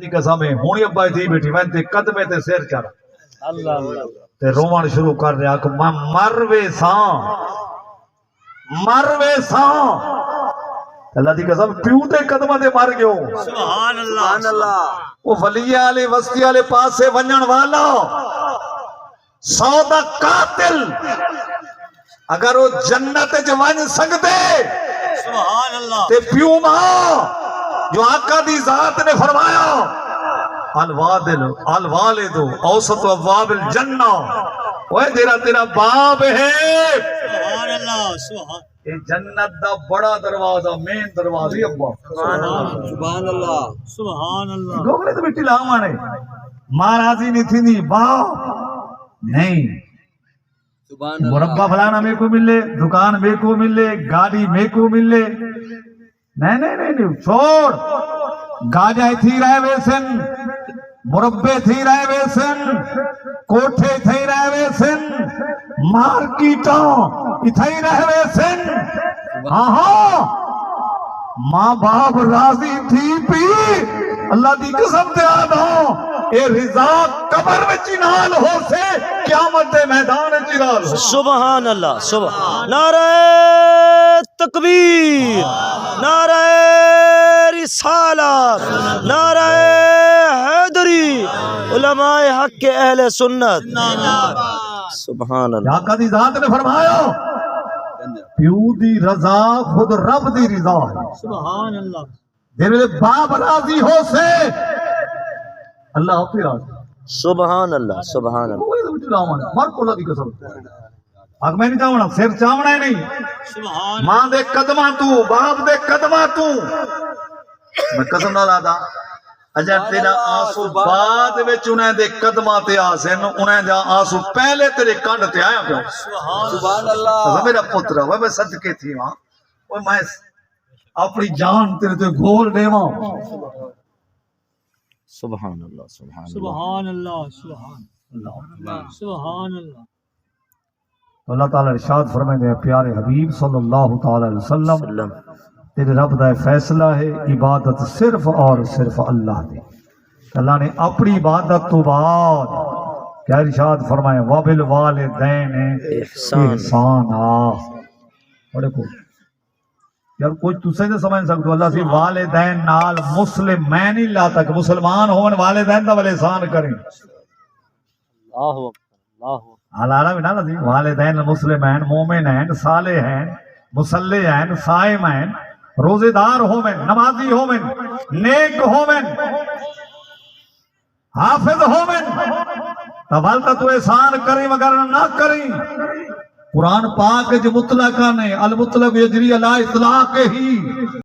دی قسم ہے ہونی ابا تھی بیٹھی میں تے قدمے تے سیر چڑھ اللہ اللہ تے رومن شروع کر رہا کہ میں مروے ساں اللہ دی قسم پیو تے قدمہ تے مر گیو سبحان اللہ وہ ولی والے وسطی والے پاس سے ونجن والا سودا قاتل اگر وہ جنت جو ون سکتے سبحان اللہ تے پیو ماں جو آقا دی ذات نے فرمایا الوالد اوسط ابواب الجنہ وہ تیرا باب ہے سبحان اللہ سبحان یہ جنت دا بڑا دروازہ مین دروازہ ابا سبحان اللہ سبحان اللہ گوگلے تو بیٹی لاؤں آنے ماں راضی نہیں تھی نہیں باپ نہیں مربع فلانا میں کو ملے دکان میں کو ملے گاڑی میں کو ملے نہیں چھوڑ گاجائے تھی رہے ویسن مربع تھی رہے ویسن کوٹھے تھی رہے ویسن مارکیٹوں تھی رہے ویسن ہاں ماں باپ راضی تھی پی اللہ دی قسم تے آدھا اے رضا قبر میں چنال ہو سے قیامت دے میدان چنال ہو سبحان اللہ سبحان نعرہ تکبیر نعرہ رسالت نعرہ حیدری علماء حق کے اہل سنت سبحان اللہ آقا دی ذات نے فرمایا پیو دی رضا خود رب دی رضا ہے سبحان اللہ میرے باپ راضی ہو سے اللہ ہوتی راضی سبحان اللہ سبحان اللہ کوئی تو بچلا ہمارا مر کو اللہ دی قسم آگ میں نہیں چاہونا سر چاہونا ہے نہیں ماں دے قدمہ تو باپ دے قدمہ تو میں قسم نہ لادا اجر تیرا آنسو بعد وچ انہیں دے قدمہ تے آسن انہیں جا آنسو پہلے تیرے کانڈ تے آیا پہ سبحان اللہ میرا پترہ وہ صدقے تھی وہاں وہ میں اپنی جان تیرے تے گھول دے وہاں سبحان اللہ سبحان اللہ سبحان اللہ سبحان اللہ اللہ تعالیٰ ارشاد فرمائے دے پیارے حبیب صلی اللہ تعالیٰ علیہ وسلم تیرے رب دا فیصلہ ہے عبادت صرف اور صرف اللہ دے اللہ نے اپنی عبادت تو بعد کیا ارشاد فرمائے وَبِالْوَالِدَيْنِ احسانا بڑے کو یار کوئی تُسے نہیں سمجھ سکتے اللہ سی والدین نال مسلم میں نہیں لاتا کہ مسلمان ہون والدین دا والے احسان کریں اللہ اللہ حلالہ بھی نہ سی والدین مسلم ہیں مومن ہیں صالح ہیں مسلح ہیں صائم ہیں روزے دار ہومن نمازی ہومن نیک ہومن حافظ ہومن تبالتا تو احسان کریں مگر نہ کریں قرآن پاک جو مطلقہ نے المطلق یجری علی اطلاق ہی